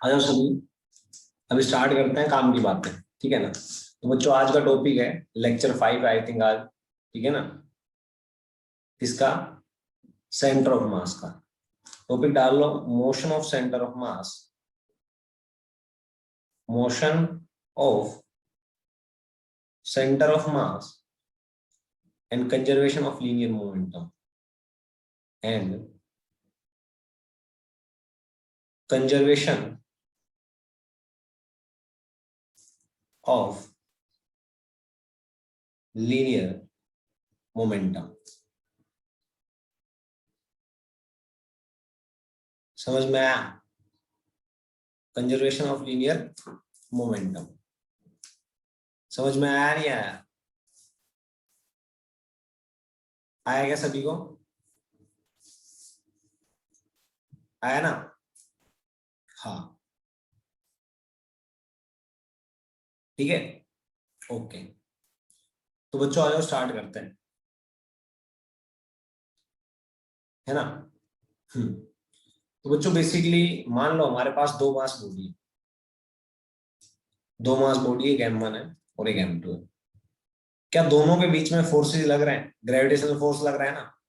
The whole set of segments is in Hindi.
आ जाओ सभी, अभी स्टार्ट करते हैं काम की बातें। ठीक है ना। तो बच्चों आज का टॉपिक है लेक्चर 5 आई थिंक आज। ठीक है ना। इसका सेंटर ऑफ मास का टॉपिक डाल लो, motion of centre of mass, motion of centre of mass and conservation of linear momentum and conservation of linear momentum. समझ में आया? कंजर्वेशन ऑफ लीनियर मोमेंटम समझ में आया नहीं आया? आया क्या सभी को? आया ना? हाँ ठीक है, ओके। तो बच्चों आ जाओ स्टार्ट करते हैं, है ना। तो बच्चों बेसिकली मान लो हमारे पास दो मास बॉडी है, दो मास बॉडी, एक M1 है और एक M2 है। क्या दोनों के बीच में फोर्सेस लग रहे हैं? ग्रेविटेशनल फोर्स लग रहा है ना,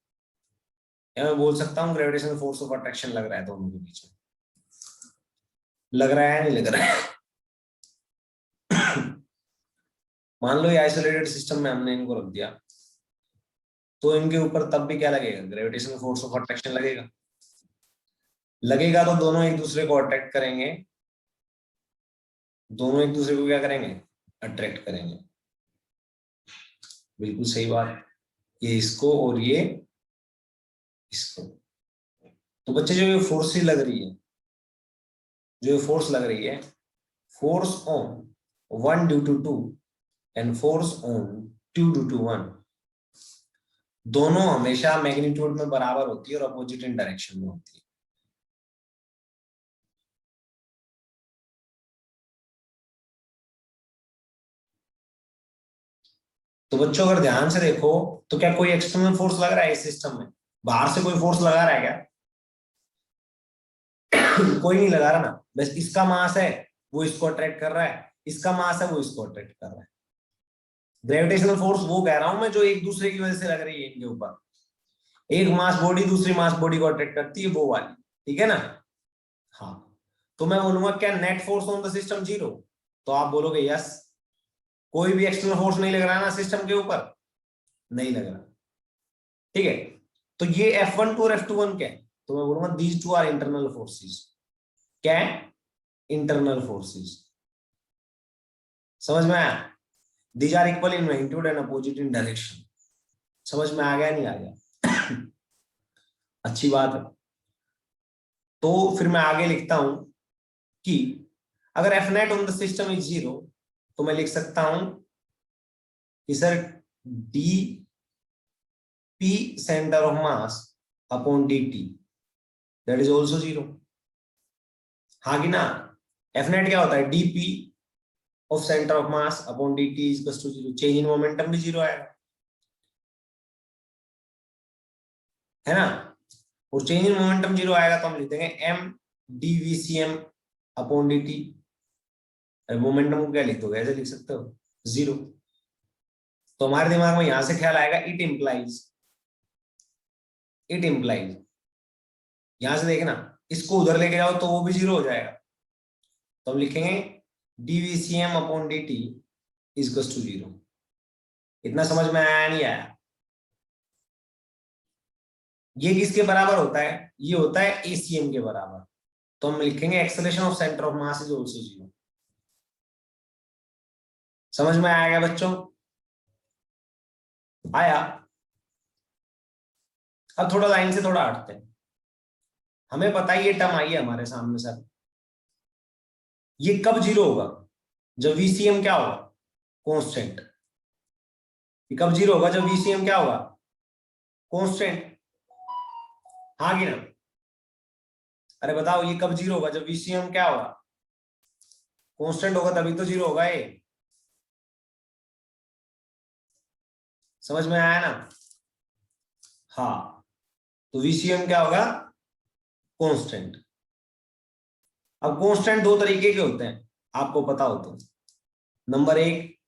या मैं बोल सकता हूँ ग्रेविटेशनल फोर्स ऑफ अट्रैक्शन लग रहा है दोनों के बीच में। लग रहा है नहीं लग रहा है? मान लो ये आइसोलेटेड सिस्टम में हमने इनको रख दिया, तो इनके ऊपर तब भी क्या लगेगा? ग्रेविटेशनल फोर्स ऑफ अट्रैक्शन लगेगा। लगेगा तो दोनों एक दूसरे को अट्रैक्ट करेंगे, दोनों एक दूसरे को क्या करेंगे? अट्रैक्ट करेंगे। बिल्कुल सही बात। ये इसको और ये इसको। तो बच्चे जो ये फोर्स लग रही है, जो ये फोर्स लग रही है, force on 1 due to 2 and force on 2 due to 1, दोनों हमेशा मैग्नीट्यूड में बराबर होती है और अपोजिट इन डायरेक्शन में होती है। तो बच्चों अगर ध्यान से देखो तो क्या कोई एक्सटर्नल फोर्स लग रहा है इस सिस्टम में? बाहर से कोई फोर्स लगा रहा है क्या? कोई नहीं लगा रहा ना। बस इसका मास है वो इसको अट्रैक्ट कर रहा है, इसका मास है वो इसको अट्रैक्ट कर रहा है। ग्रेविटेशनल फोर्स वो कह रहा हूं मैं जो एक दूसरे की वजह से लग रही है इनके ऊपर। एक मास बॉडी दूसरी मास बॉडी को अट्रैक्ट करती है, वो वाली। ठीक है ना। हाँ, तो मैं बोलूंगा क्या net force on the system zero? तो आप बोलोगे यस। कोई भी एक्सटर्नल फोर्स नहीं लग रहा है ना सिस्टम के ऊपर? नहीं लग रहा। ठीक है। तो ये F12 और F21 क्या है? तो मैं बोलूंगा these two are internal forces. क्या है? Internal forces. समझ में आया? These are equal in magnitude and opposite in direction. समझ में आ गया नहीं आ गया? अच्छी बात है। तो फिर मैं आगे लिखता हूं कि अगर F net on the system is zero, तो मैं लिख सकता हूं कि sir D P center of mass upon D T that is also zero. हाँ कि ना? F नेट क्या होता है? DP of centre of mass upon D T is to zero. Change in momentum भी जीरो आएगा, है ना। और चेंज इन मोमेंटम जीरो आएगा तो हम लिख देंगे M D V C M upon D T. Momentum को क्या लिख दोगे? ऐसे लिख सकते हो, जीरो। तो हमारे दिमाग में यहां से ख्याल आएगा इट इंप्लाइज, इट इंप्लाइज। यहां से देखना, इसको उधर लेके जाओ तो वो भी जीरो हो जाएगा। तो हम लिखेंगे DVCM upon D T is to zero. इतना समझ में आया नहीं आया? ये किसके बराबर होता है? ये होता है एसीएम के बराबर। तो हम लिखेंगे acceleration of centre of mass is also zero. समझ में आएगा बच्चों? आया? अब थोड़ा लाइन से थोड़ा हटते हैं। हमें पता है ये टर्म आई है हमारे सामने सर, ये कब जीरो होगा? जब वीसीएम क्या होगा? कांस्टेंट। ये कब जीरो होगा? जब वीसीएम क्या होगा? कांस्टेंट। हाँ कि ना? अरे बताओ ये कब जीरो होगा? जब वीसीएम क्या होगा? कांस्टेंट होगा, तभी तो जीरो होगा ये। समझ में आया ना? हाँ, तो वीसीएम क्या होगा? कांस्टेंट। अब कांस्टेंट दो तरीके के होते हैं, आपको पता हो तो। नंबर एक,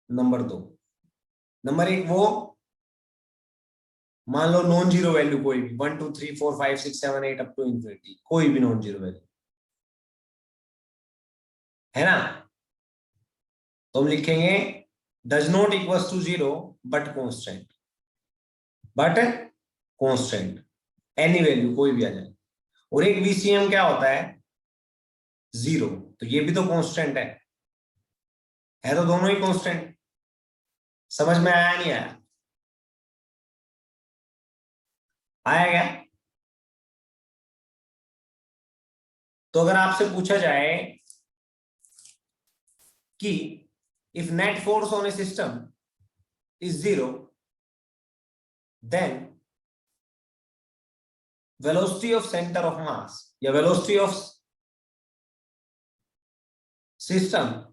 नंबर दो। नंबर एक वो, मान लो नॉन जीरो वैल्यू कोई भी, 1 2 3 4 5 6 7 8 अप टू इंफिनिटी, कोई भी नॉन जीरो वैल्यू है ना, तो हम लिखेंगे does not equals to zero but constant, but constant, any value कोई भी आ जाए। और एक वीसीएम क्या होता है, जीरो, तो ये भी तो कांस्टेंट है तो दोनों ही कांस्टेंट। समझ में आया नहीं आया? आया क्या? तो अगर आपसे पूछा जाए कि if net force on a system is zero, then velocity of centre of mass या velocity of system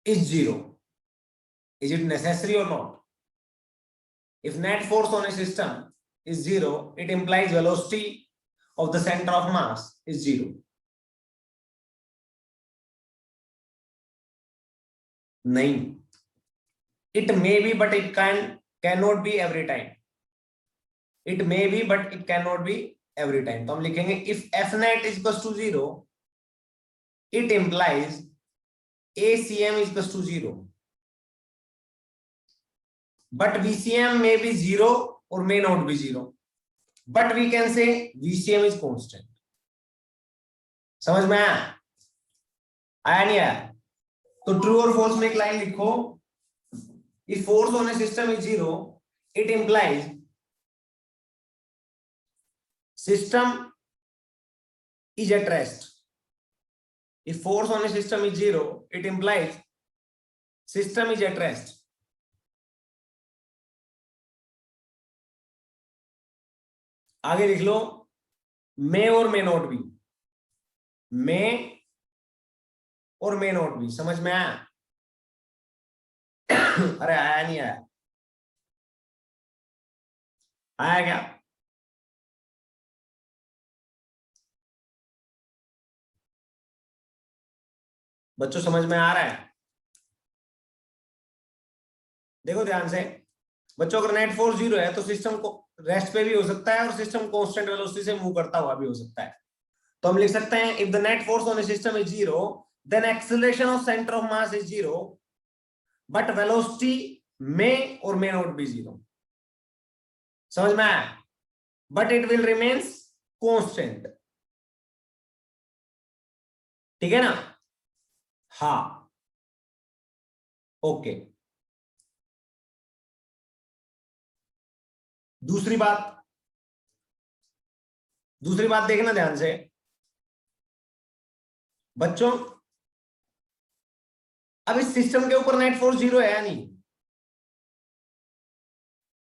is zero. Is it necessary or not? If net force on a system is zero, it implies velocity of the center of mass is zero. नहीं, it may be but it cannot be every time. It may be but it cannot be every time. तो हम लिखेंगे if f net is equals to zero, it implies ACM is equals to zero. But VCM may be zero or may not be zero. But we can say VCM is constant. समझ में आया? आया नहीं आया? तो ट्रू और फॉल्स में एक लाइन लिखो, if force on a system is zero, it implies system is at rest. If force on a system is zero, it implies system is at rest. आगे लिख लो, may और may not be, may और may not be। समझ में आया? अरे आया नहीं आया? आया क्या? बच्चों समझ में आ रहा है? देखो ध्यान से बच्चों, अगर नेट फोर्स जीरो है तो सिस्टम को रेस्ट पे भी हो सकता है और सिस्टम कांस्टेंट वेलोसिटी से मूव करता हुआ भी हो सकता है। तो हम लिख सकते हैं if the net force on a system is zero, then acceleration of centre of mass is zero, but velocity में और मे नॉट बी जीरो। समझ में आया? But it will remains constant. ठीक है ना? हाँ, ओके। दूसरी बात देखना ध्यान से बच्चों, अब इस सिस्टम के ऊपर नेट फोर्स जीरो है या नहीं?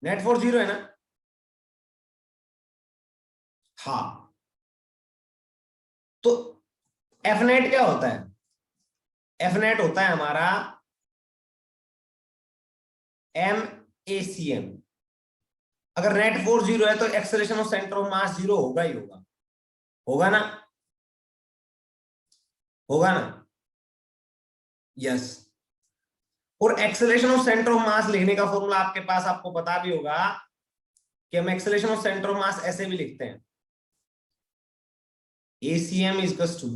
नेट फोर्स जीरो है ना? हाँ, तो एफ नेट क्या होता है? एफ नेट होता है हमारा MACM। अगर नेट फोर्स जीरो है तो acceleration of centre of mass zero होगा ही होगा। होगा ना? होगा ना? यस। और एक्सेलरेशन ऑफ सेंटर ऑफ मास लिखने का फॉर्मूला आपके पास, आपको पता भी होगा कि हम acceleration of centre of mass ऐसे भी लिखते हैं, ACM is equals to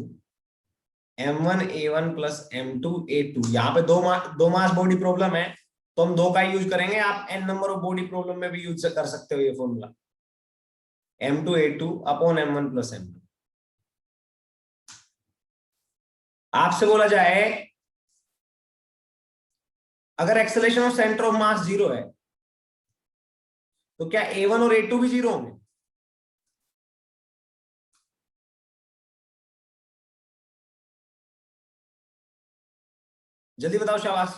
M1A1 plus M2A2। यहाँ पे दो मास बॉडी प्रॉब्लम है तो हम दो का यूज करेंगे। आप n number of body problem में भी यूज कर सकते हो ये formula, M2A2 upon M1 plus M2। आपसे बोला जाए अगर acceleration of centre of mass zero है तो क्या A1 और A2 भी जीरो होंगे? जल्दी बताओ शाबाश।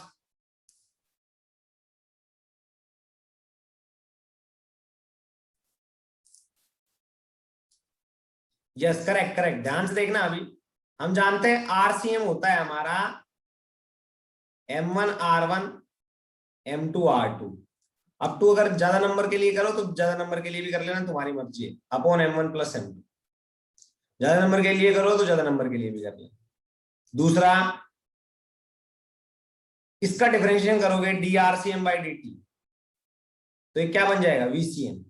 Yes, correct correct. ध्यान से देखना, अभी हम जानते हैं RCM होता है हमारा M1R1 M2R2। अब टू अगर ज्यादा नंबर के लिए करो तो ज्यादा नंबर के लिए भी कर लेना, तुम्हारी मर्जी है, अपॉन M1 प्लस M2। ज्यादा नंबर के लिए करो तो ज्यादा नंबर के लिए भी कर ले। दूसरा, इसका डिफरेंशिएशन करोगे DRCM बाई DT, तो ये क्या बन जाएगा, VCM।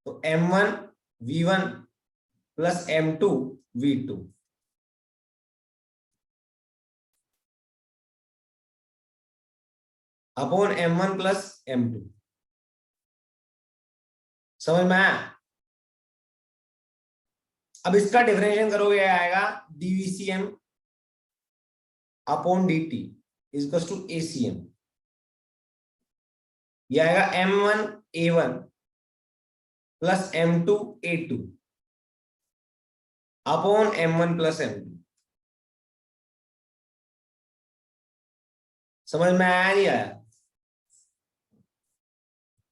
तो M1 V1 plus M2 V2, upon M1 plus M2। समझ में आया? अब इसका डिफरेंशिएशन करोगे आएगा DVCM upon DT equals to ACM। ये आएगा M1 A1 plus M2 A2 upon M1 plus M2। समझ में आया नहीं आया?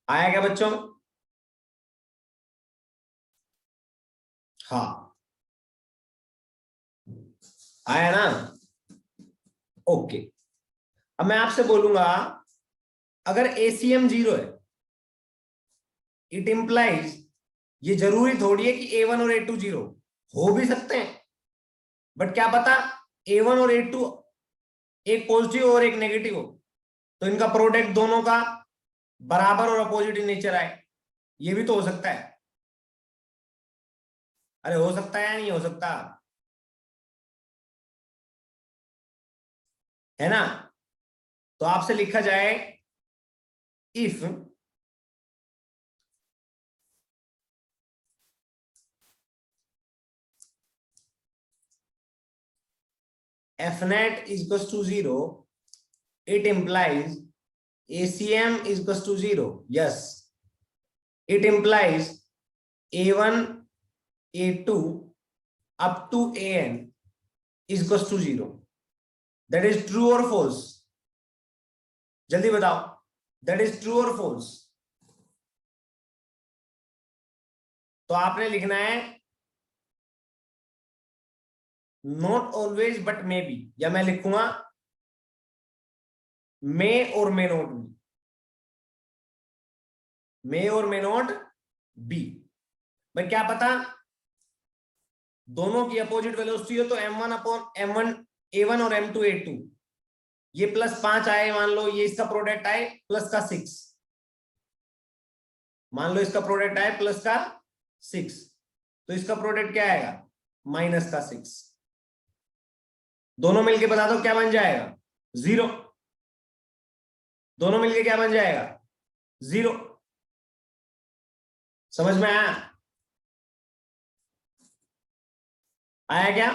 आया क्या बच्चों? हाँ आया ना? ओके। अब मैं आपसे बोलूंगा, अगर ACM 0 है, इट इंप्लाइज, ये जरूरी थोड़ी है कि A1 और A2 0, हो भी सकते हैं, बट क्या पता A1 और A2 एक पॉजिटिव और एक नेगेटिव हो, तो इनका प्रोडक्ट दोनों का बराबर और अपोजिट इन नेचर आए, ये भी तो हो सकता है। अरे हो सकता है या नहीं हो सकता? है ना? तो आपसे लिखा जाए, if Fnet is equals to 0, it implies ACM is equals to 0. Yes, it implies A1 A2 up to AN is equals to 0. That is true or false? जल्दी बताओ, that is true or false? तो आपने लिखना है not always but may be, या मैं लिखूंगा मे और मे नॉट बी, मे और मे नॉट बी। भाई क्या पता दोनों की अपोजिट वेलोसिटी हो, तो M1 अपॉन M1 A1 और M2 A2, ये +5 आए, मान लो ये इसका प्रोडक्ट आए प्लस का 6, मान लो इसका प्रोडक्ट आए प्लस का 6, तो इसका प्रोडक्ट क्या आएगा, माइनस का 6। दोनों मिलके बता दो क्या बन जाएगा, 0। दोनों मिलके क्या बन जाएगा, 0। समझ में आया? आया क्या?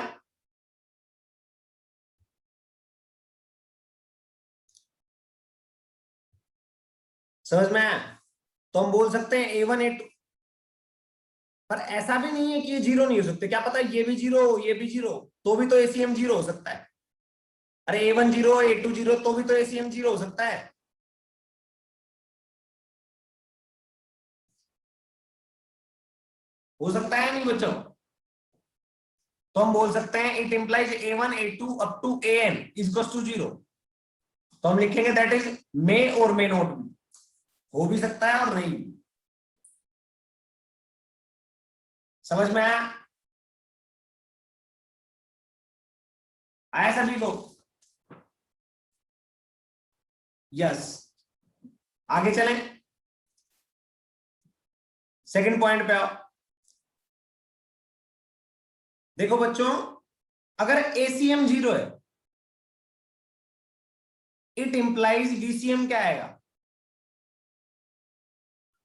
समझ में आया? तो हम बोल सकते हैं A1 A2, पर ऐसा भी नहीं है कि ये 0 नहीं हो सकते, क्या पता ये भी 0 ये भी 0, तो भी तो ACM 0 हो सकता है। अरे A1 0 A2 0, तो भी तो ACM 0 हो सकता है। हो सकता है नहीं बच्चों? तो हम बोल सकते हैं it implies A1 A2 up to AN equals to 0। तो हम लिखेंगे दैट इज मे और मे नॉट बी, हो भी सकता है और नहीं भी। समझ में आया? आया सभी को? यस। आगे चलें, सेकंड पॉइंट पे आओ। देखो बच्चों, अगर ACM 0 है, इट इंप्लाइज VCM क्या आएगा,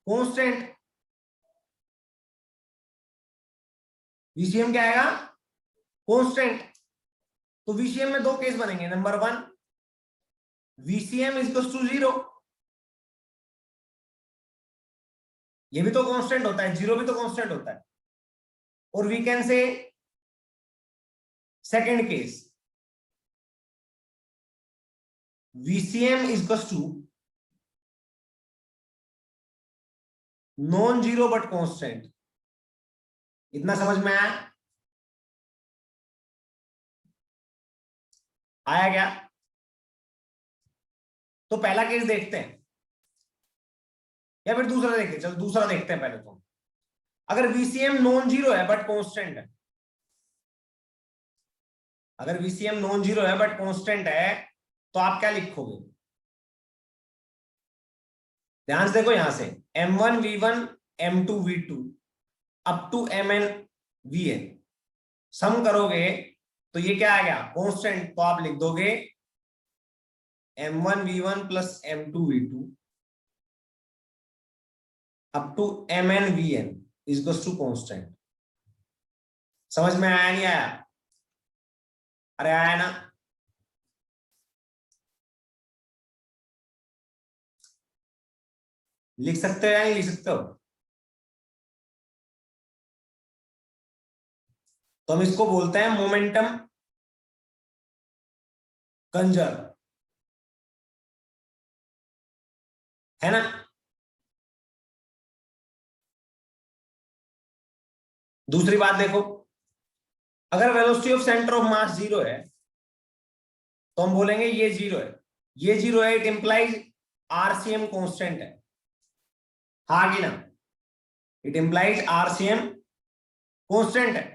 कांस्टेंट। VCM क्या आएगा, कांस्टेंट। तो VCM में दो केस बनेंगे, नंबर 1 VCM इक्वल्स टू 0, ये भी तो कांस्टेंट होता है, 0 भी तो कांस्टेंट होता है। और we can say second case VCM equals to non zero but constant. इतना समझ में आया? आया क्या? तो पहला केस देखते हैं या फिर दूसरा देखते हैं? चलो दूसरा देखते हैं पहले तो। अगर VCM नॉन जीरो है बट कांस्टेंट है, अगर VCM नॉन जीरो है बट कांस्टेंट है तो आप क्या लिखोगे? ध्यान से देखो यहां से M1 V1 M2 V2 up to MN VN sum करोगे तो ये क्या आ गया? कांस्टेंट। तो आप लिख दोगे M1 V1 plus M2 V2 up to MN VN is to constant. समझ में आया नहीं आया? अरे आया ना? लिख सकते हो या नहीं लिख सकते हो? तो हम इसको बोलते हैं मोमेंटम कंजर्व, है ना? दूसरी बात देखो, अगर velocity of centre of mass zero है तो हम बोलेंगे ये जीरो है, ये जीरो है, इट इंप्लाइज RCM कांस्टेंट है, हाँ कि ना? इट इंप्लाइज RCM कांस्टेंट है।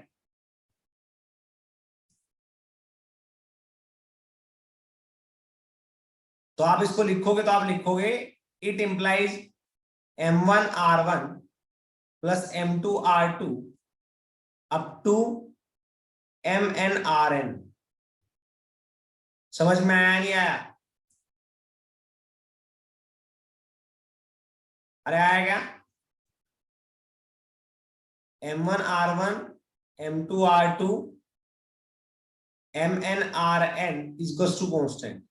तो आप इसको लिखोगे तो आप लिखोगे it implies M1 R1 plus M2 R2 up to MN RN। समझ में आया नहीं आया? अरे आया क्या? M1 R1 M2 R2 MN RN equals to constant.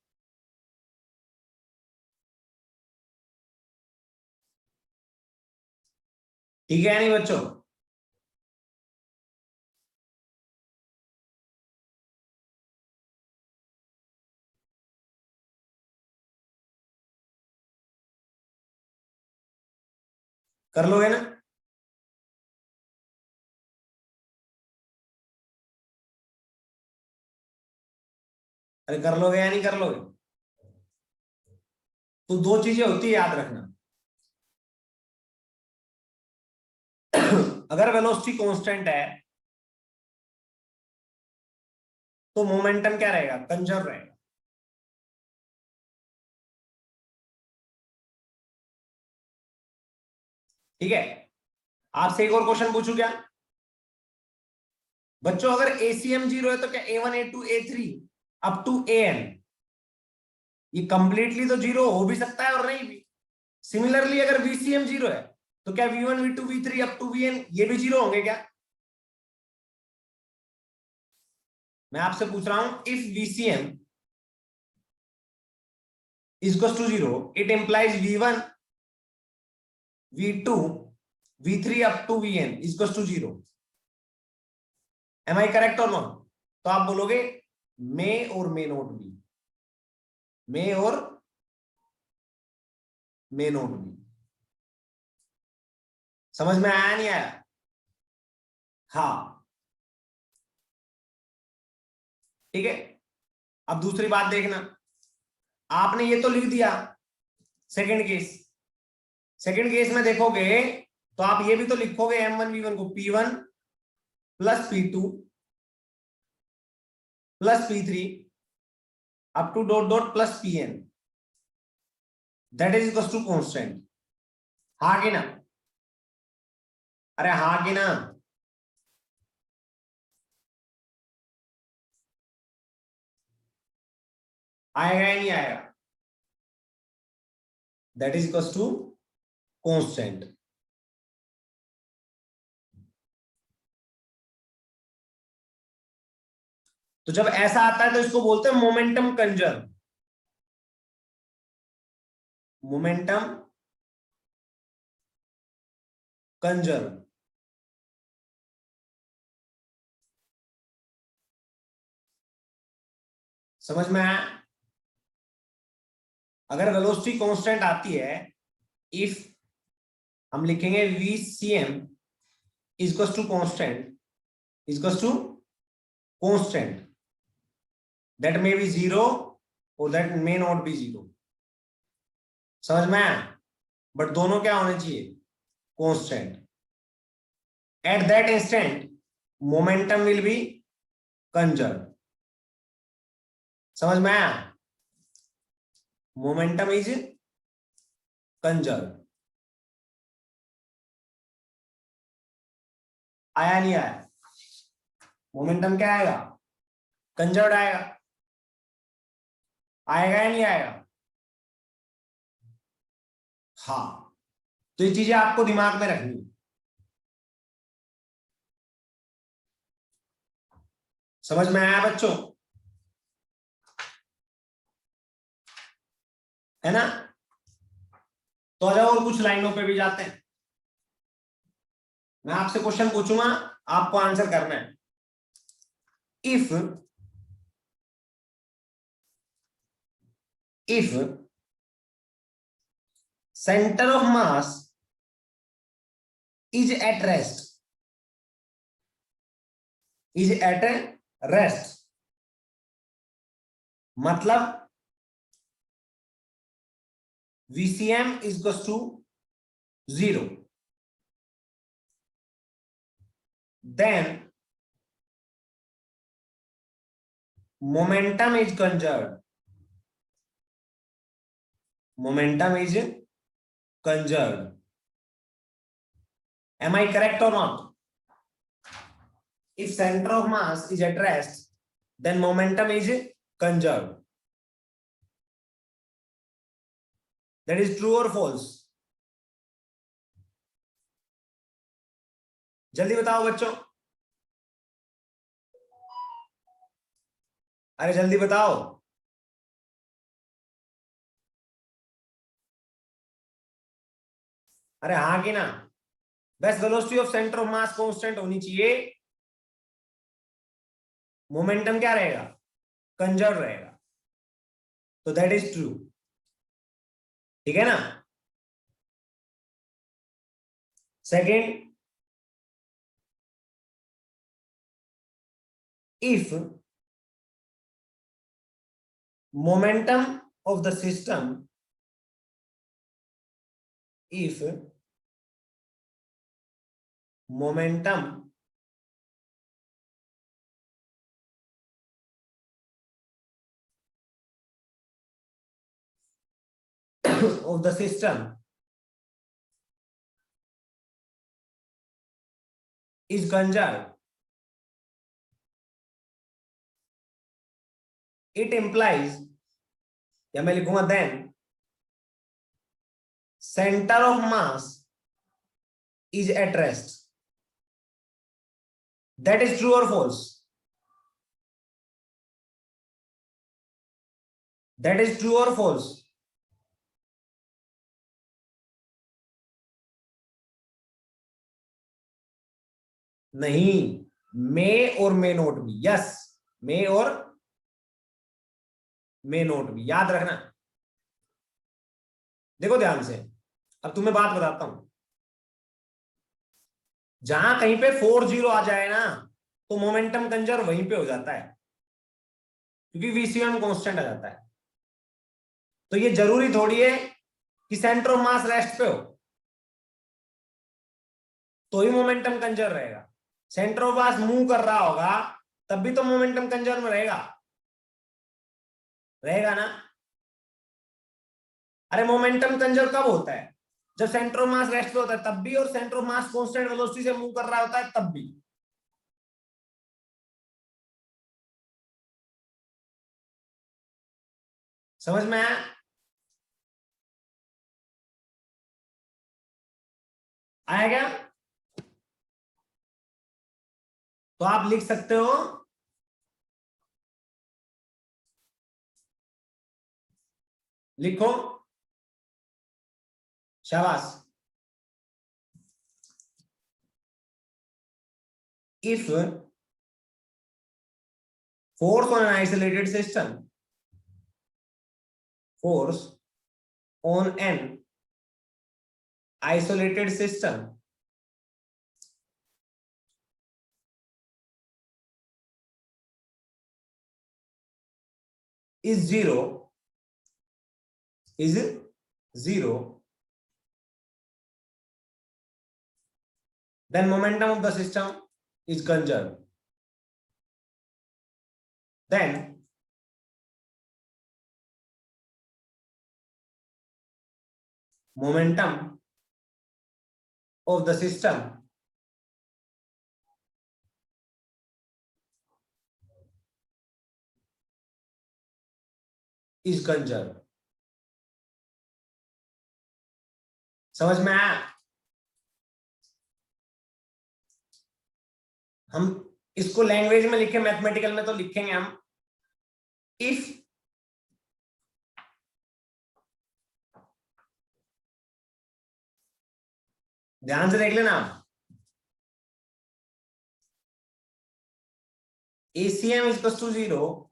ठीक है नहीं बच्चों? कर लोगे ना? अरे कर लोगे या नहीं कर लोगे? तो दो चीजें होती है याद रखना। अगर वेलोसिटी कांस्टेंट है तो मोमेंटम क्या रहेगा? कंजर्व रहेगा। ठीक है? आपसे एक और क्वेश्चन पूछूं क्या बच्चों? अगर ACM जीरो है तो क्या A1 A2 A3 up to AN ये कंप्लीटली तो जीरो हो भी सकता है और नहीं भी। सिमिलरली अगर VCM जीरो है तो क्या V1 V2 V3 up to VN ये भी जीरो होंगे क्या? मैं आपसे पूछ रहा हूं if VCM equals to zero it implies V1 V2 V3 up to VN equals to zero. Am I correct और नॉट? तो आप बोलोगे मे और मे नोट बी, मे और मे नोट बी। समझ में आया नहीं आया? हाँ ठीक है। अब दूसरी बात देखना, आपने ये तो लिख दिया सेकंड केस। सेकंड केस में देखोगे तो आप ये भी तो लिखोगे M1 V1 को P1 plus P2 plus P3 up to dot dot plus PN that is equal to constant. हाँ कि ना? अरे हाँ कि ना? आएगा या नहीं आएगा? That is equal to constant. तो जब ऐसा आता है तो इसको बोलते हैं मोमेंटम कंजर्व। Momentum conserve. समझ में आया? अगर वेलोसिटी कांस्टेंट आती है, इफ हम लिखेंगे VCM equals to constant equals to constant that may be zero और that may not be zero. समझ में आया? बट दोनों क्या होने चाहिए? Constant. at that instant momentum will be conserved. समझ में आया? Momentum is conserve. आया नहीं आया? मोमेंटम क्या आएगा? कंजर्व आएगा. आएगा या नहीं आएगा? हाँ, तो ये चीजें आपको दिमाग में रखनी है. समझ में आया बच्चों? है ना? तो आ जाओ और कुछ लाइनों पे भी जाते हैं. मैं आपसे क्वेश्चन पूछूंगा, आपको आंसर करना है. If centre of mass is at rest, मतलब VCM is equals to 0, then momentum is conserved. Am I correct or not? If center of mass is at rest, then momentum is conserved. That is true or false? जल्दी बताओ बच्चों. अरे जल्दी बताओ. अरे हाँ कि ना? बस velocity of centre of mass constant होनी चाहिए. मोमेंटम क्या रहेगा? कंजर्व रहेगा. तो दैट इज ट्रू. ठीक है ना? Second, if momentum of the system of the system is conserved, it implies, या मैं लिखूंगा then center of mass is at rest. That is true or false? That is true or false? नहीं, मे और मे नोट भी. यस, मे और मे नोट भी याद रखना. देखो ध्यान से, अब तुम्हें बात बताता हूं. जहां कहीं पे 4-0 आ जाए ना, तो मोमेंटम कंजर्व वहीं पे हो जाता है, क्योंकि VCM कांस्टेंट आ जाता है. तो ये जरूरी थोड़ी है कि सेंटर ऑफ मास रेस्ट पे हो तो ही मोमेंटम कंजर्व रहेगा. सेंटर ऑफ मास मूव कर रहा होगा तब भी तो मोमेंटम कंजर्व में रहेगा. रहेगा ना? अरे मोमेंटम कंजर्व कब होता है? जब सेंटर ऑफ मास रेस्ट पे होता है तब भी, और centre of mass constant velocity से मूव कर रहा होता है तब भी. समझ में आया? आया क्या? तो आप लिख सकते हो, लिखो. शाबाश. If force on an isolated system, force on an isolated system is zero, then momentum of the system is conserved. Then momentum of the system is conserved. समझ में आया? हम इसको लैंग्वेज में लिखे, मैथमेटिकल में तो लिखेंगे हम इफ ध्यान से देख लेना आप, ACM is equals to 0,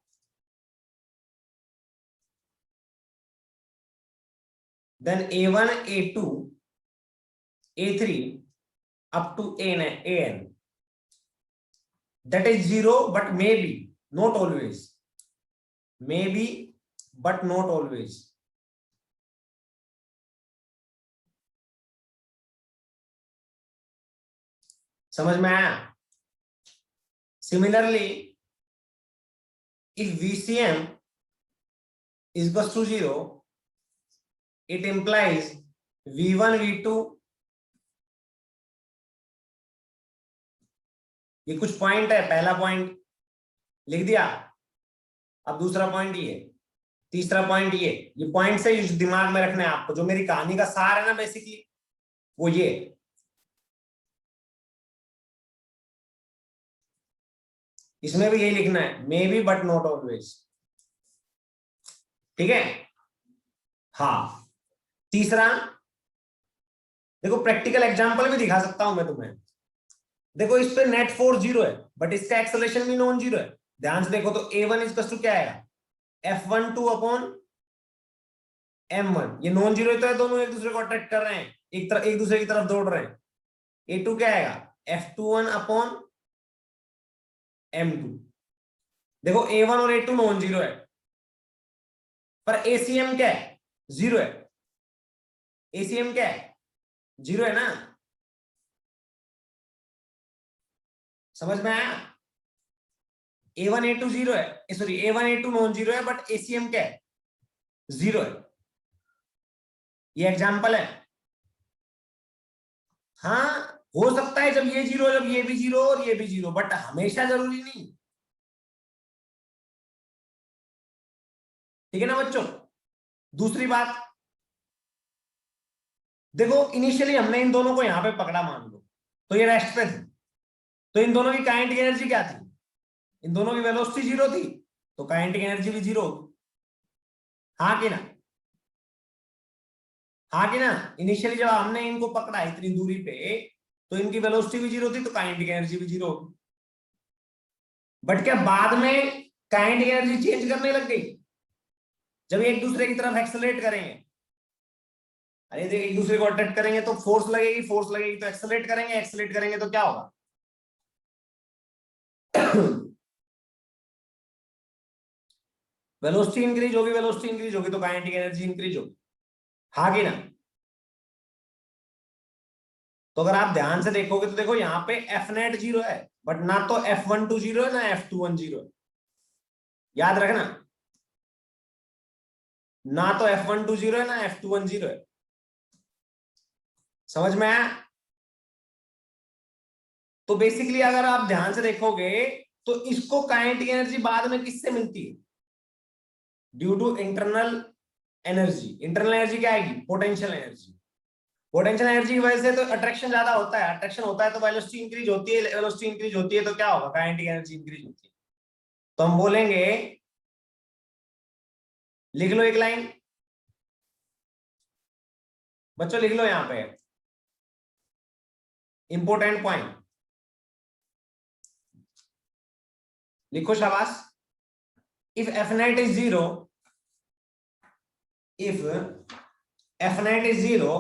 then A1, A2, A3 up to AN. That is 0, but maybe, not always. Maybe, but not always. समझ में आया? Similarly, if VCM is equals to 0, it implies V1, V2. ये कुछ पॉइंट है, पहला पॉइंट लिख दिया, अब दूसरा पॉइंट ये, तीसरा पॉइंट ये पॉइंट से दिमाग में रखना है आपको। जो मेरी कहानी का सार है ना बेसिकली वो ये, इसमें भी यही लिखना है, may be but not always. ठीक है? हाँ, तीसरा देखो, प्रैक्टिकल एग्जांपल भी दिखा सकता हूं मैं तुम्हें। देखो इस पे नेट फोर्स 0 है, बट इसका एक्सेलरेशन भी नॉन 0 है। ध्यान से देखो तो A1 इक्वल टू क्या आएगा, F12 अपॉन M1। ये नॉन 0 तो है, दोनों एक दूसरे को अट्रैक्ट कर रहे हैं, एक दूसरे की तरफ दौड़ रहे हैं। A2 क्या आएगा, F21 अपॉन M2। देखो A1 और A2 नॉन 0 है, पर ACM क्या है, 0 है। ACM क्या है, 0 है ना? समझ में आया? A1 A2 0 है, सॉरी A1 A2 नॉन 0 है, बट ACM क्या है, 0 है। ये एग्जांपल है। हाँ, हो सकता है जब ये 0, जब ये भी 0 और ये भी 0, बट हमेशा जरूरी नहीं। ठीक है ना बच्चों? दूसरी बात देखो, इनिशियली हमने इन दोनों को यहां पे पकड़ा मान लो, तो ये रेस्ट पे थे, तो इन दोनों की काइनेटिक एनर्जी क्या थी, इन दोनों की वेलोसिटी 0 थी, तो काइनेटिक एनर्जी भी 0 होगी। हाँ कि ना? हाँ कि ना? इनिशियली जब हमने इनको पकड़ा इतनी दूरी पे, तो इनकी वेलोसिटी भी 0 थी, तो काइनेटिक एनर्जी भी 0 होगी। बट क्या बाद में काइनेटिक एनर्जी चेंज करने लग गई जब एक दूसरे की तरफ एक्सेलरेट करेंगे? अरे देख, एक दूसरे को अट्रैक्ट करेंगे तो फोर्स लगेगी, फोर्स लगेगी तो एक्सेलरेट करेंगे, एक्सेलरेट करेंगे तो क्या होगा वेलोसिटी इंक्रीज होगी, वेलोसिटी इंक्रीज होगी तो काइनेटिक एनर्जी इंक्रीज होगी। हाँ कि ना? तो अगर आप ध्यान से देखोगे तो देखो यहाँ पे एफ नेट 0 है, बट ना तो F12 0 है, ना F21 0 है। याद रखना, ना तो F12 0 है, ना F21 0 है। समझ में आया? तो बेसिकली अगर आप ध्यान से देखोगे तो इसको काइनेटिक एनर्जी बाद में किससे मिलती है, due to internal energy. Internal energy क्या आएगी, पोटेंशियल एनर्जी। पोटेंशियल एनर्जी की वजह से तो अट्रैक्शन ज्यादा होता है, अट्रैक्शन होता है तो वेलोसिटी इंक्रीज होती है, वेलोसिटी इंक्रीज होती है तो क्या होगा, काइनेटिक एनर्जी इंक्रीज होती है। तो हम बोलेंगे, लिख लो एक लाइन बच्चों, लिख लो यहां पे इंपोर्टेंट पॉइंट लिखो, शाबाश। If F net is 0, if F net is 0,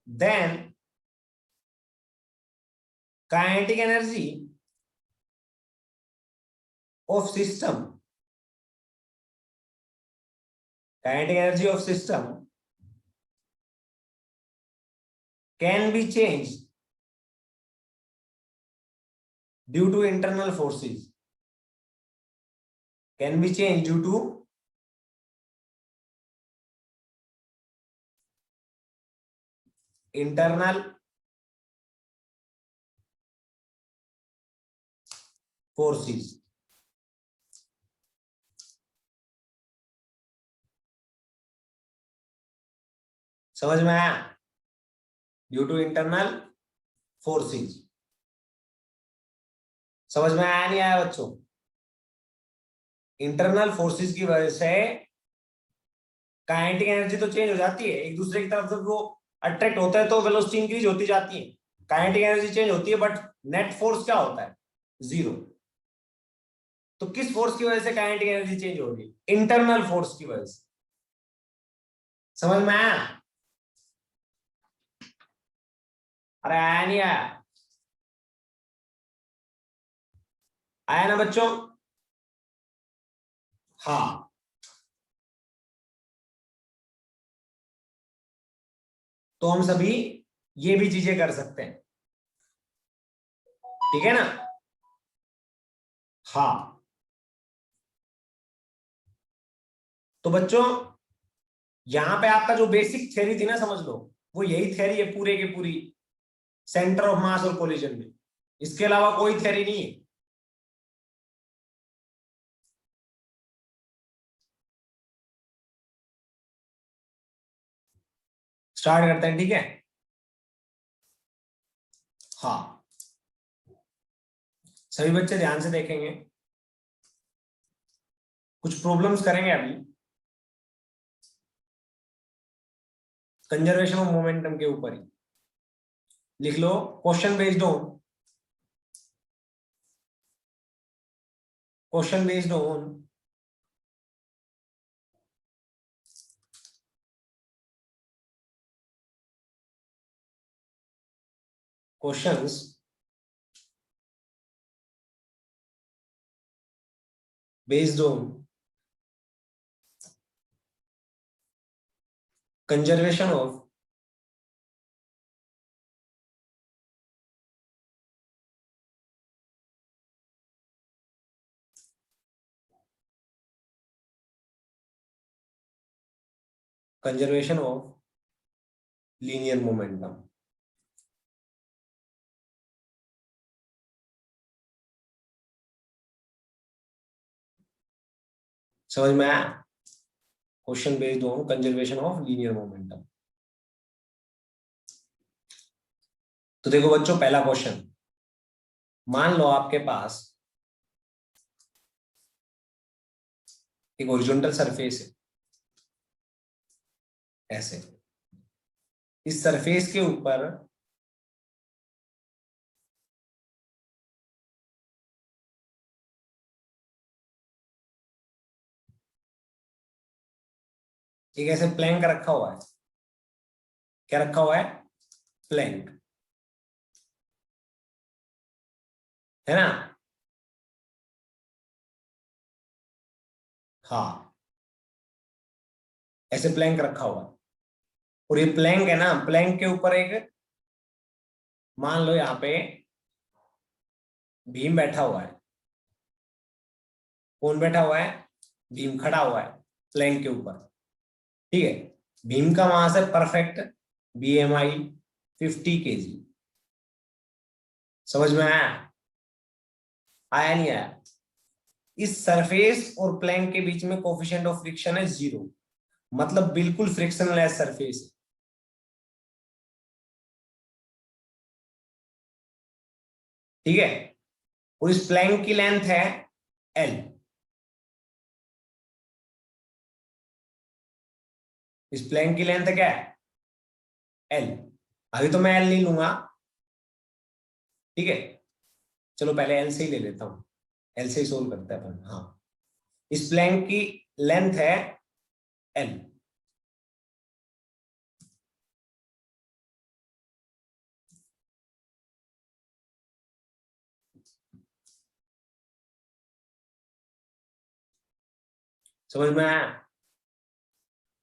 then kinetic energy of system, kinetic energy of system can be changed due to internal forces, can be changed due to internal forces. समझ में आया? Due to internal forces. समझ में आया नहीं आया बच्चों? इंटरनल फोर्सेस की वजह से काइनेटिक एनर्जी तो चेंज हो जाती है, एक दूसरे की तरफ जब वो अट्रैक्ट होता है तो वेलोसिटी इंक्रीज होती जाती है, काइनेटिक एनर्जी चेंज होती है, बट नेट फोर्स क्या होता है? जीरो। तो किस फोर्स की वजह से काइनेटिक एनर्जी चेंज हो रही है? इंटरनल फोर्स की वजह से। समझ में आया? अरे आया नहीं आया? आया ना बच्चों? हाँ, तो हम सभी ये भी चीजें कर सकते हैं, ठीक है ना? हाँ, तो बच्चों यहां पे आपका जो बेसिक थ्योरी थी ना, समझ लो वो यही थ्योरी है पूरे के पूरी सेंटर ऑफ मास और कोलिजन में, इसके अलावा कोई थ्योरी नहीं है। स्टार्ट करते हैं, ठीक है? हाँ, सभी बच्चे ध्यान से देखेंगे, कुछ प्रॉब्लम्स करेंगे अभी कंजर्वेशन ऑफ मोमेंटम के ऊपर ही। लिख लो, question based on, question based on questions based on conservation of linear momentum। समझ में आया? Question based on conservation of linear momentum. तो देखो बच्चों, पहला क्वेश्चन, मान लो आपके पास एक हॉरिजॉन्टल सरफेस है, ऐसे इस सरफेस के ऊपर एक ऐसे प्लैंक रखा हुआ है। क्या रखा हुआ है? प्लैंक, है ना? हाँ, ऐसे प्लैंक रखा हुआ है, और ये प्लैंक है ना, प्लैंक के ऊपर एक, मान लो यहाँ पे भीम बैठा हुआ है। कौन बैठा हुआ है? भीम खड़ा हुआ है प्लैंक के ऊपर, ठीक है? भीम का मास है परफेक्ट BMI 50 kg। समझ में आया? आया नहीं आया? इस सरफेस और प्लैंक के बीच में कोफिशिएंट ऑफ फ्रिक्शन है 0, मतलब बिल्कुल फ्रिक्शनलेस सरफेस है, ठीक है? और इस प्लैंक की लेंथ है L। इस प्लैंक की लेंथ क्या है? L। अभी तो मैं L नहीं लूंगा, ठीक है? चलो पहले L से ही ले लेता हूं, L से ही सोल्व करते हैं अपन। हाँ, इस प्लैंक की लेंथ है L। समझ में आया?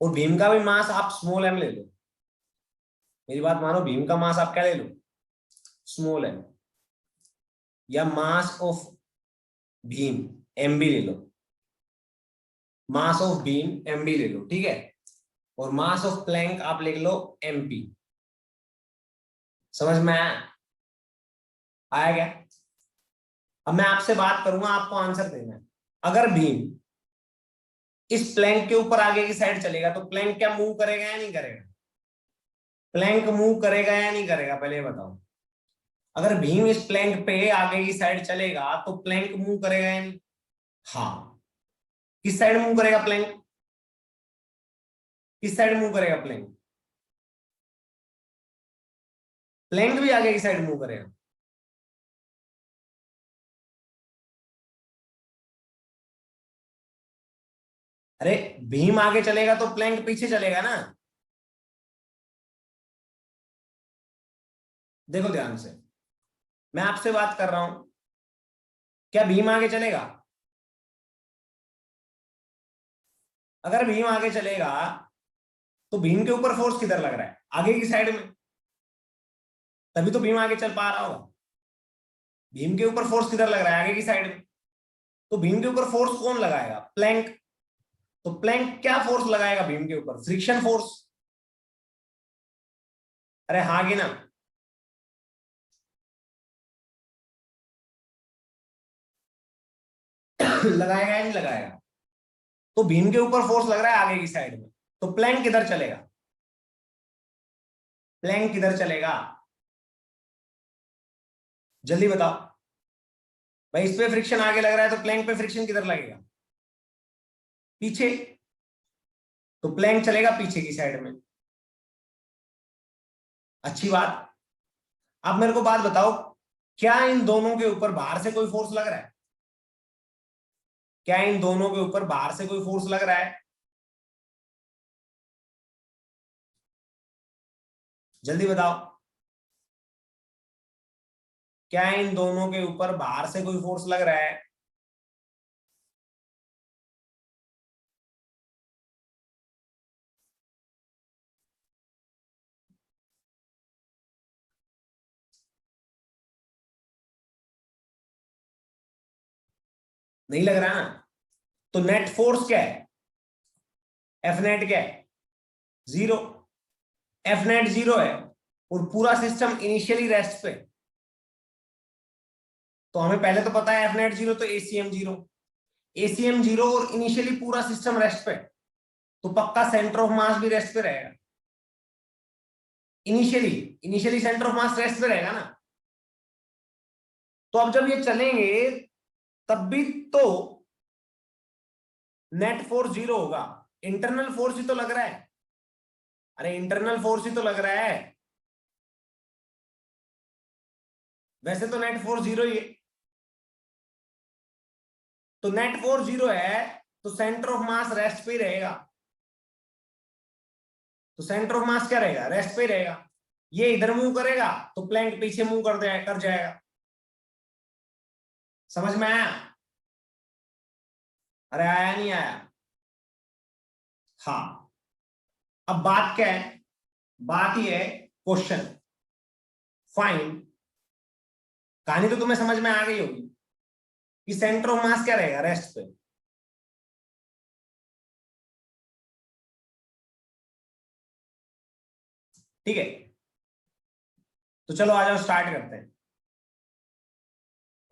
और बीम का भी मास आप स्मॉल एम ले लो, मेरी बात मानो, बीम का मास आप क्या ले लो, स्मॉल एम, या मास ऑफ बीम एम भी ले लो, मास ऑफ बीम एम भी ले लो, ठीक है, और मास ऑफ प्लैंक आप लिख लो एमपी। समझ में आया? आया क्या? अब मैं आपसे बात करूंगा, आपको आंसर देना है। अगर बीम इस प्लैंक के ऊपर आगे की साइड चलेगा तो प्लैंक क्या मूव करेगा या नहीं करेगा? प्लैंक मूव करेगा या नहीं करेगा, पहले ये बताओ। अगर भीम इस प्लैंक पे आगे की साइड चलेगा तो प्लैंक मूव करेगा या नहीं? हाँ। किस साइड मूव करेगा प्लैंक? किस साइड मूव करेगा प्लैंक? प्लैंक भी आगे की साइड मूव करेगा। अरे भीम आगे चलेगा तो प्लैंक पीछे चलेगा ना। देखो ध्यान से, मैं आपसे बात कर रहा हूं, क्या भीम आगे चलेगा? अगर भीम आगे चलेगा तो भीम के ऊपर फोर्स किधर लग रहा है? आगे की साइड में, तभी तो भीम आगे चल पा रहा होगा। भीम के ऊपर फोर्स किधर लग रहा है? आगे की साइड में। तो भीम के ऊपर फोर्स कौन लगाएगा? प्लैंक। तो प्लैंक क्या फोर्स लगाएगा भीम के ऊपर? Friction force. अरे हाँ कि ना? लगाएगा या नहीं लगाएगा? तो भीम के ऊपर फोर्स लग रहा है आगे की साइड में, तो प्लैंक किधर चलेगा? प्लैंक किधर चलेगा? जल्दी बताओ भाई। इस पे फ्रिक्शन आगे लग रहा है तो प्लैंक पे फ्रिक्शन किधर लगेगा? पीछे। तो प्लैंक चलेगा पीछे की साइड में। अच्छी बात। अब मेरे को बात बताओ, क्या इन दोनों के ऊपर बाहर से कोई फोर्स लग रहा है? क्या इन दोनों के ऊपर बाहर से कोई फोर्स लग रहा है? जल्दी बताओ। क्या इन दोनों के ऊपर बाहर से कोई फोर्स लग रहा है? नहीं लग रहा ना? तो नेट फोर्स क्या है? एफ नेट क्या है? जीरो। एफ नेट जीरो है और पूरा सिस्टम इनिशियली रेस्ट पे। तो हमें पहले तो पता है एफ नेट जीरो तो एसीएम जीरो। एसीएम जीरो और इनिशियली पूरा सिस्टम रेस्ट पे, तो पक्का सेंटर ऑफ मास भी रेस्ट पे रहेगा। Initially initially centre of mass rest पे रहेगा ना। तो अब जब ये चलेंगे तब भी तो नेट फोर्स जीरो होगा। इंटरनल फोर्स ही तो लग रहा है। अरे इंटरनल फोर्स ही तो लग रहा है। वैसे तो नेट फोर्स जीरो ही है। तो नेट फोर्स जीरो है तो सेंटर ऑफ मास रेस्ट पे ही रहेगा। तो सेंटर ऑफ मास क्या रहेगा? रेस्ट पे ही रहेगा। ये इधर मूव करेगा तो प्लैंक पीछे मूव कर जाएगा। समझ में आया? अरे आया नहीं आया? हाँ। अब बात क्या है? बात ये है, क्वेश्चन फाइंड, कहानी तो तुम्हें समझ में आ गई होगी कि सेंटर ऑफ मास क्या रहेगा? रेस्ट पे। ठीक है, तो चलो आ जाओ स्टार्ट करते हैं।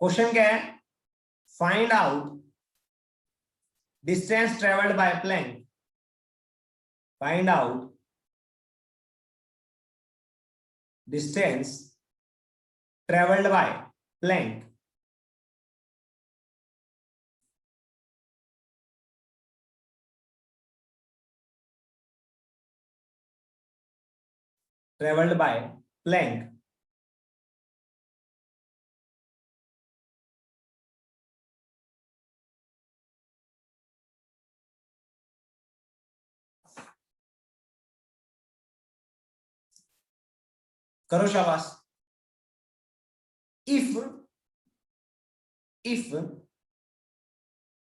क्वेश्चन क्या है? Find out distance travelled by plank. Find out distance travelled by plank travelled by plank करो शाबाश। If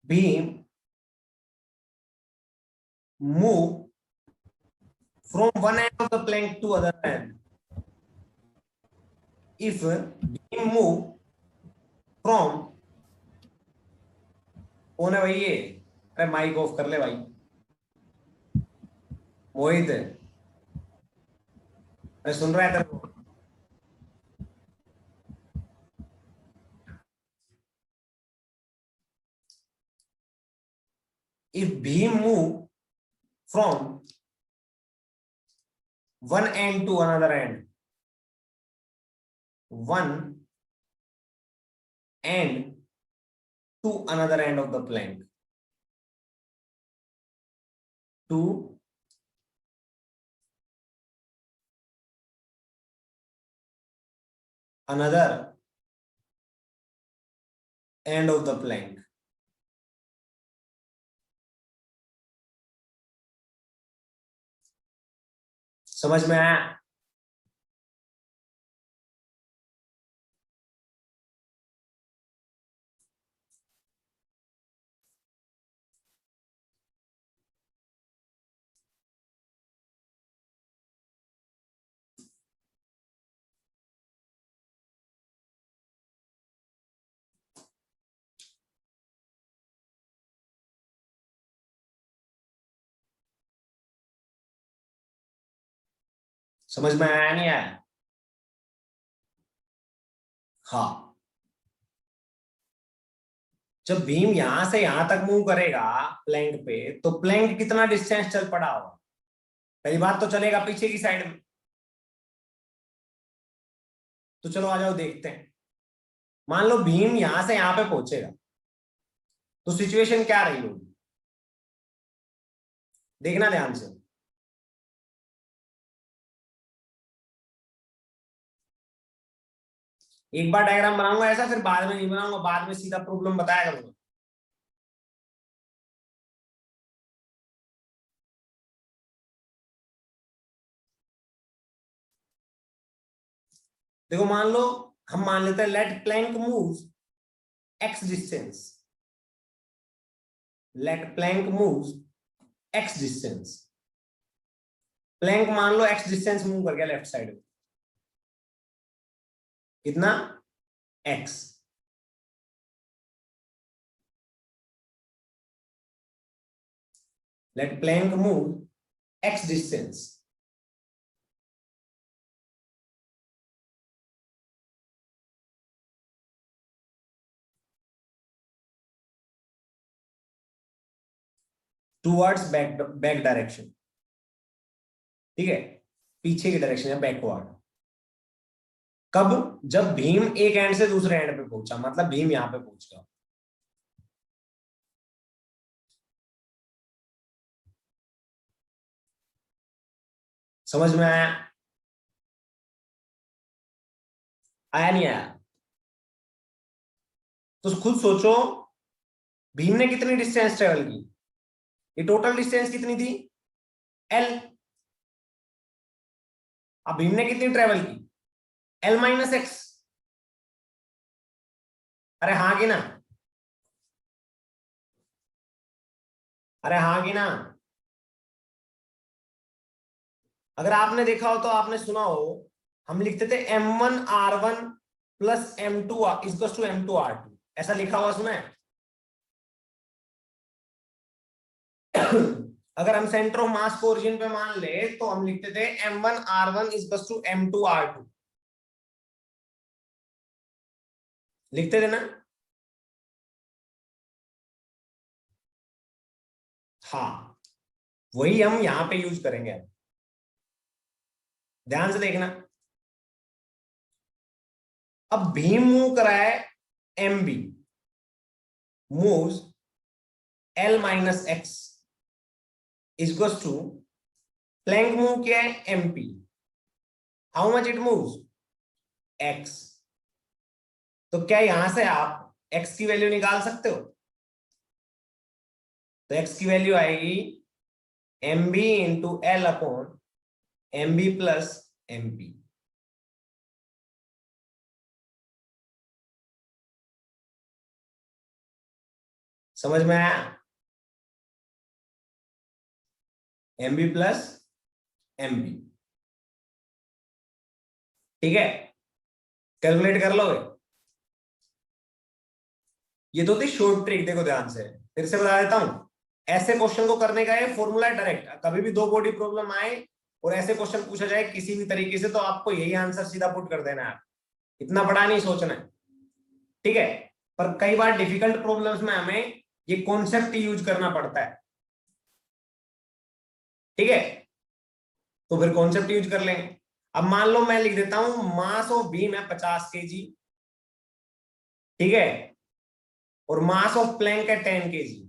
beam move from one end of the plank to other end. If beam move from, कौन है भाई ये? अरे माइक ऑफ कर ले भाई, मोहित, अरे सुन रहा है तेरे को? If beam move from one end to another end, one end to another end of the plank, to another end of the plank, समझ में आया? समझ में आया नहीं आया? हाँ, जब बीम यहां से यहां तक मूव करेगा प्लैंक पे, तो प्लैंक कितना डिस्टेंस चल पड़ा होगा? पहली बात तो चलेगा पीछे की साइड में। तो चलो आ जाओ देखते हैं। मान लो बीम यहां से यहां पे पहुंचेगा, तो सिचुएशन क्या रही होगी? देखना ध्यान से। एक बार डायग्राम बनाऊंगा ऐसा, फिर बाद में नहीं बनाऊंगा, बाद में सीधा प्रॉब्लम बताया करूंगा। देखो मान लो, हम मान लेते हैं let plank move X distance, let plank move X distance. Plank मान लो एक्स डिस्टेंस मूव कर गया लेफ्ट साइड में, कितना? X. Let plank move X distance, towards back direction, ठीक है, पीछे की डायरेक्शन है, बैकवर्ड। कब? जब भीम एक एंड से दूसरे एंड पे पहुंचा, मतलब भीम यहां पे पहुंच गया। समझ में आया? आया नहीं आया? तो खुद सोचो, भीम ने कितनी डिस्टेंस ट्रेवल की? ये टोटल डिस्टेंस कितनी थी? एल। अब भीम ने कितनी ट्रेवल की? L minus x. अरे हाँ कि ना? अरे हाँ कि ना? अगर आपने देखा हो तो आपने सुना हो, हम लिखते थे m1r1 plus m2 equals to m2r2, ऐसा लिखा हुआ सुना है? अगर हम सेंटर ऑफ मास को ओरिजिन पे मान ले तो हम लिखते थे m1r1 इक्वल्स टू m2r2, लिखते थे ना? हाँ, वही हम यहां पे यूज करेंगे। ध्यान से देखना। अब भीम मूव करा है M B, moves L minus X equals to, plank move किया है MP, how much it moves? X. तो क्या यहां से आप एक्स की वैल्यू निकाल सकते हो? तो एक्स की वैल्यू आएगी M B into L upon M B plus M P. समझ में आया? mb plus mb। ठीक है, कैलकुलेट कर लोगे। ये तो थी शॉर्ट ट्रिक, देखो ध्यान से फिर से बता देता हूं। ऐसे क्वेश्चन को करने का ये फॉर्मूला डायरेक्ट, कभी भी दो बॉडी प्रॉब्लम आए और ऐसे क्वेश्चन पूछा जाए किसी भी तरीके से, तो आपको यही आंसर सीधा पुट कर देना है, इतना बड़ा नहीं सोचना है। ठीक है, पर कई बार डिफिकल्ट प्रॉब्लम्स में हमें ये कॉन्सेप्ट यूज करना पड़ता है। ठीक है, तो फिर कॉन्सेप्ट यूज कर लेंगे। अब मान लो मैं लिख देता हूं मास ऑफ बीम है 50 kg। ठीक है, और मास ऑफ प्लैंक है 10 kg,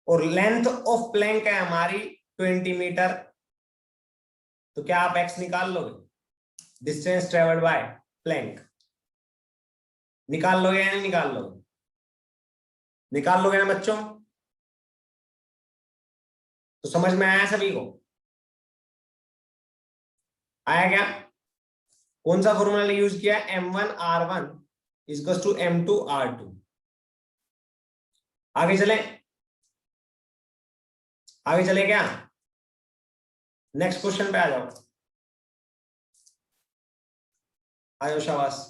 और लेंथ ऑफ प्लैंक है हमारी 20 मीटर। तो क्या आप एक्स निकाल लोगे, डिस्टेंस ट्रेवल्ड बाय प्लैंक? निकाल लोगे या नहीं निकाल लोगे? निकाल लोगे ना बच्चों? तो समझ में आया सभी को? आया क्या? कौन सा फॉर्मूला यूज किया? m1r1 equals to m2r2। आगे चले, आगे चले क्या? नेक्स्ट क्वेश्चन पे आ जाओ, आ जाओ शाबाश।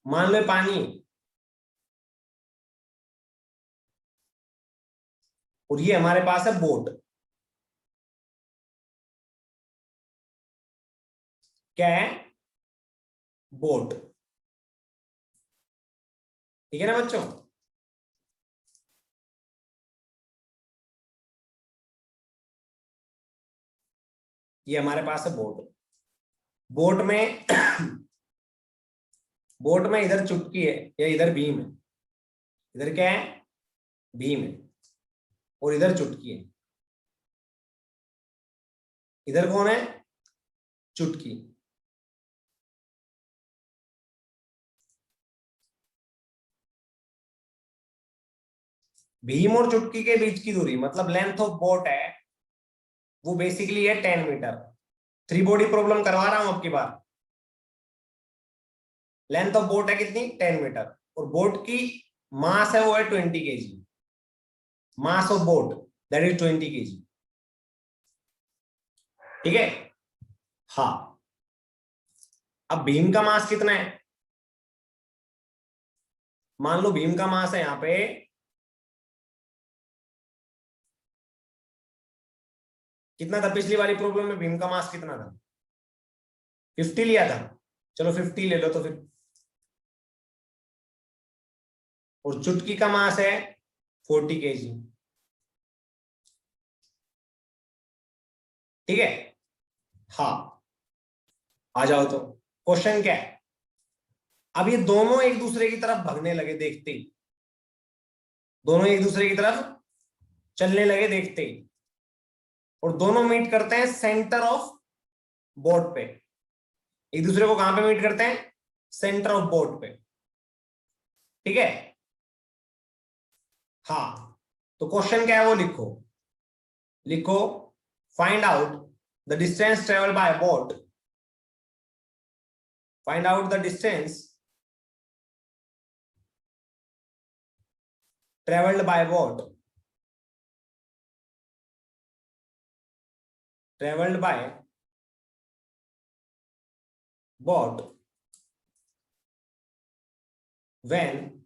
मान लो पानी, और ये हमारे पास है बोट। क्या है? बोट। ठीक है ना बच्चों? ये हमारे पास है बोट। बोट में बोट में इधर चुटकी है या इधर बीम है। इधर क्या है? बीम है, और इधर चुटकी है। इधर कौन है? चुटकी। भीम और चुटकी के बीच की दूरी मतलब लेंथ ऑफ बोट है, वो बेसिकली है 10 मीटर। थ्री बॉडी प्रॉब्लम करवा रहा हूं आपकी बार। लेंथ ऑफ बोट है कितनी? 10 मीटर। और बोट की मास है वो है 20 kg। Mass of boat that is 20 kg। ठीक है, हाँ। अब भीम का मास कितना है? मान लो भीम का मास है यहां पे, कितना था पिछली वाली प्रॉब्लम में? भीम का मास कितना था? 50 लिया था। चलो 50 ले लो तो फिर। और चुटकी का मास है 40 kg। ठीक है, हाँ। आ जाओ, तो क्वेश्चन क्या है? अब ये दोनों एक दूसरे की तरफ भागने लगे देखते ही, दोनों एक दूसरे की तरफ चलने लगे देखते ही, और दोनों मीट करते हैं सेंटर ऑफ बोट पे। एक दूसरे को कहां पे मीट करते हैं? सेंटर ऑफ बोट पे। ठीक है, हाँ। तो क्वेश्चन क्या है वो लिखो, लिखो find out the distance travel by boat. Find out the distance travelled bye boat, travelled by boat when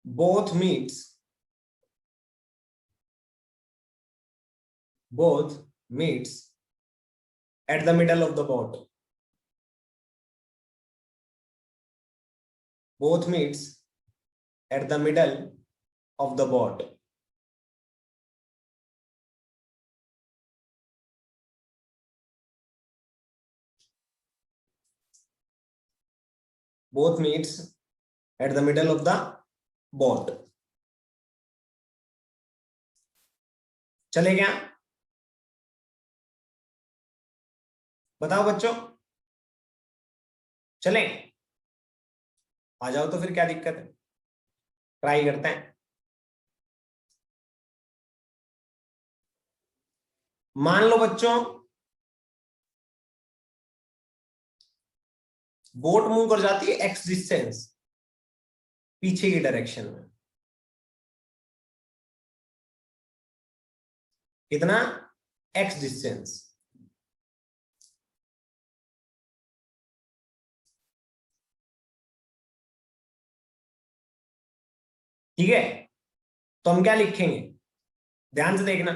both meets both meets at the middle of the boat, both meets at the middle of the boat। both meets at the middle of the boat। चले क्या? बताओ बच्चों, चलें? आ जाओ तो फिर, क्या दिक्कत है? ट्राई करते हैं। मान लो बच्चों बोट मूव कर जाती है एक्स डिस्टेंस पीछे की डायरेक्शन में, कितना, एक्स डिस्टेंस। ठीक है, तो हम क्या लिखेंगे, ध्यान से देखना,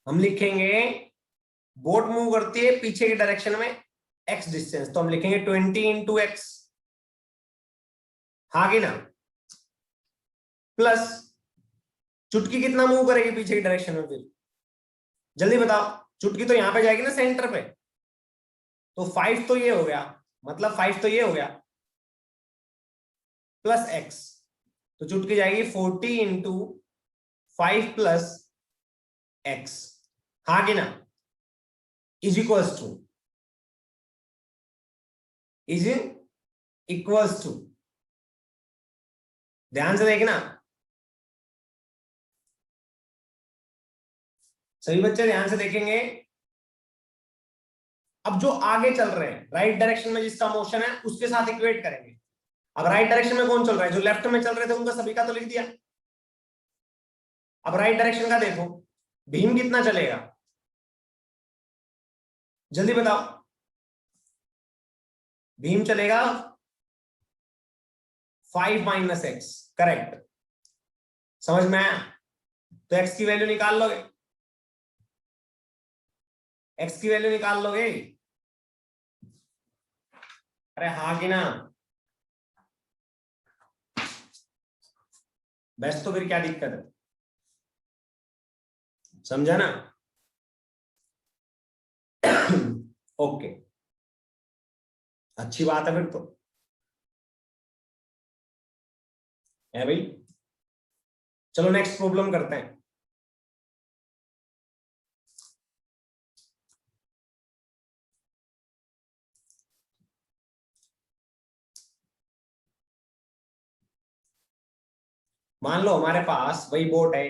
हम लिखेंगे बोट मूव करती है पीछे की डायरेक्शन में एक्स डिस्टेंस, तो हम लिखेंगे 20 × x, हाँ कि ना, प्लस चुटकी कितना मूव करेगी पीछे की डायरेक्शन में, फिर जल्दी बताओ, चुटकी तो यहां पे जाएगी ना सेंटर पे, तो 5 तो ये हो गया, मतलब 5 तो ये हो गया, प्लस x, तो चुटकी जाएगी 40 × 5 + x, हाँ कि ना, इज इक्वल्स टू, ध्यान से देखना सभी बच्चे, ध्यान से देखेंगे। अब जो आगे चल रहे हैं राइट डायरेक्शन में जिसका मोशन है उसके साथ इक्वेट करेंगे। अब राइट डायरेक्शन में कौन चल रहा है, जो लेफ्ट में चल रहे थे उनका सभी का तो लिख दिया। अब राइट डायरेक्शन का देखो, भीम कितना चलेगा, जल्दी बताओ, भीम चलेगा 5 - x, करेक्ट, समझ में आया, तो x की वैल्यू निकाल लोगे, x की वैल्यू निकाल लोगे, अरे हाँ कि ना, बेस्ट, तो फिर क्या दिक्कत है, समझा ना। ओके, अच्छी बात है फिर तो, है भाई। चलो नेक्स्ट प्रॉब्लम करते हैं। मान लो हमारे पास वही बोट है,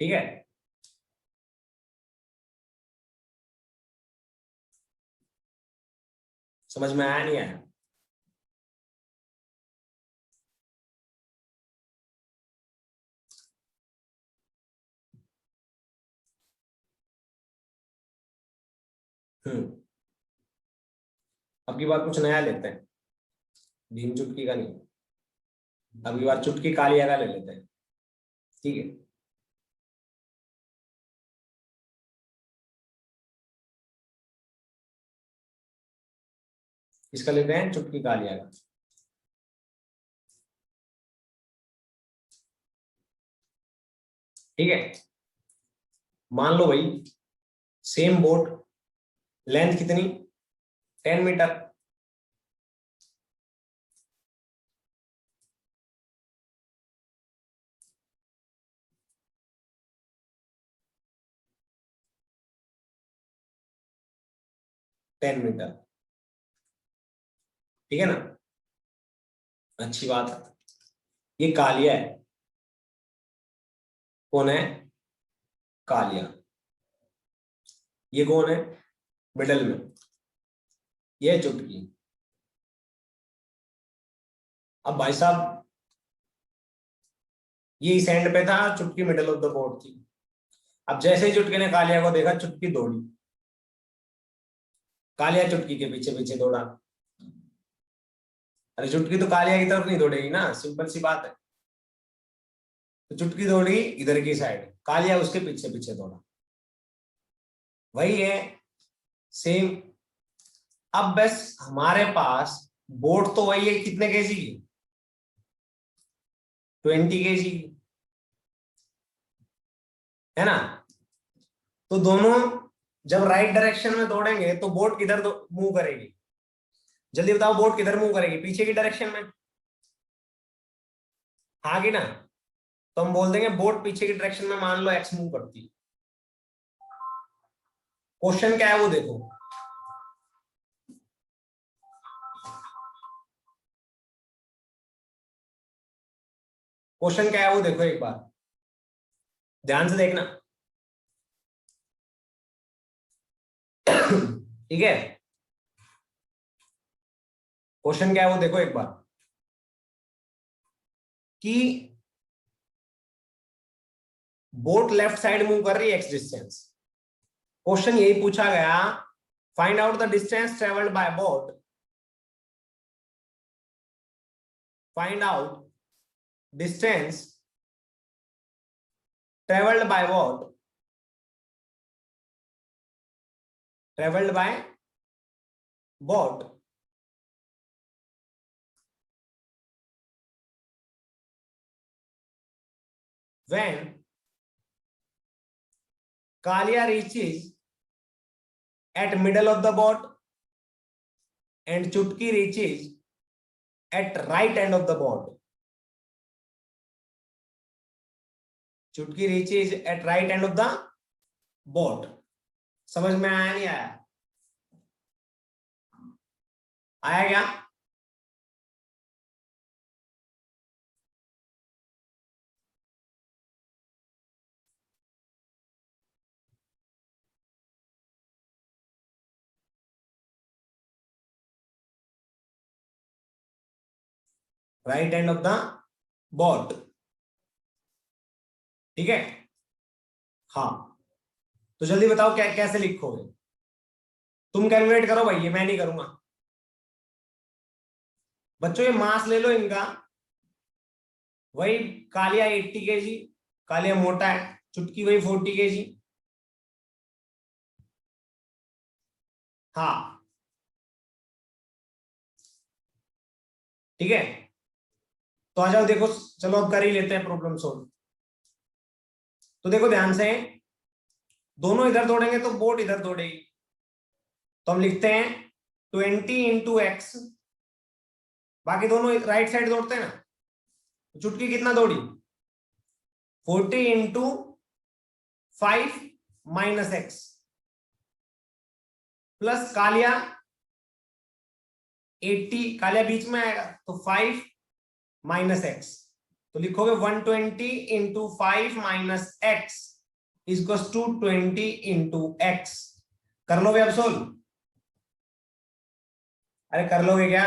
ठीक है, समझ में आया नहीं आया, अब की बार कुछ नया लेते हैं, भीम चुटकी का नहीं, अब की बार चुटकी कालिया का ले लेते हैं, ठीक है। इसका लेते हैं चुटकी कालिया का, ठीक है। मान लो भाई सेम बोट, लेंथ कितनी, 10 मीटर, टेन मीटर, ठीक है ना, अच्छी बात है। ये कालिया है, कौन है, कालिया, ये कौन है मिडल में, ये चुटकी। अब भाई साहब ये इस एंड पे था, चुटकी मिडल ऑफ द बोर्ड थी। अब जैसे ही चुटकी ने कालिया को देखा, चुटकी दौड़ी, कालिया चुटकी के पीछे पीछे दौड़ा, अरे चुटकी तो कालिया की तरफ नहीं दौड़ेगी ना, सिंपल सी बात है, तो चुटकी दौड़ी इधर की साइड, कालिया उसके पीछे पीछे दौड़ा, वही है सेम। अब बस हमारे पास बोर्ड तो वही है, कितने केजी की, 20 kg की, है ना, तो दोनों जब राइट डायरेक्शन में दौड़ेंगे तो बोट किधर मूव करेगी, जल्दी बताओ, बोट किधर मूव करेगी, पीछे की डायरेक्शन में, हाँ कि ना, तो हम बोल देंगे बोट पीछे की डायरेक्शन में मान लो एक्स मूव करती है, क्वेश्चन क्या है वो देखो। क्वेश्चन क्या है वो देखो एक बार, ध्यान से देखना। ठीक है, क्वेश्चन क्या है वो देखो एक बार कि बोट लेफ्ट साइड मूव कर रही है एक्स डिस्टेंस। क्वेश्चन यही पूछा गया, find out the distance travelled bye boat, find out distance travelled bye boat, travelled by boat when Kalia reaches at middle of the boat and Chutki reaches at right end of the boat. Chutki reaches at right end of the boat. समझ में आया नहीं आया? आया क्या? Right end of the boat, ठीक है। हाँ, तो जल्दी बताओ क्या कैसे लिखोगे? तुम कैलकुलेट करो भाई, ये मैं नहीं करूंगा। बच्चों ये मास ले लो इनका, वही कालिया 80 kg, कालिया मोटा है, चुटकी वही 40 kg। हाँ ठीक है, तो आ जाओ देखो, चलो अब कर ही लेते हैं प्रॉब्लम सोल्व। तो देखो ध्यान से, दोनों इधर दौड़ेंगे तो बोट इधर दौड़ेगी, तो हम लिखते हैं 20 इंटू एक्स, बाकी दोनों राइट साइड दौड़ते हैं ना, चुटकी कितना दौड़ी 40 into 5 minus X plus Kaliya 80, Kaliya बीच में आएगा तो 5 माइनस एक्स, तो लिखोगे 120 into 5 minus X equals to 20 into X. कर लोगे अब सोल्व? अरे कर लोगे क्या?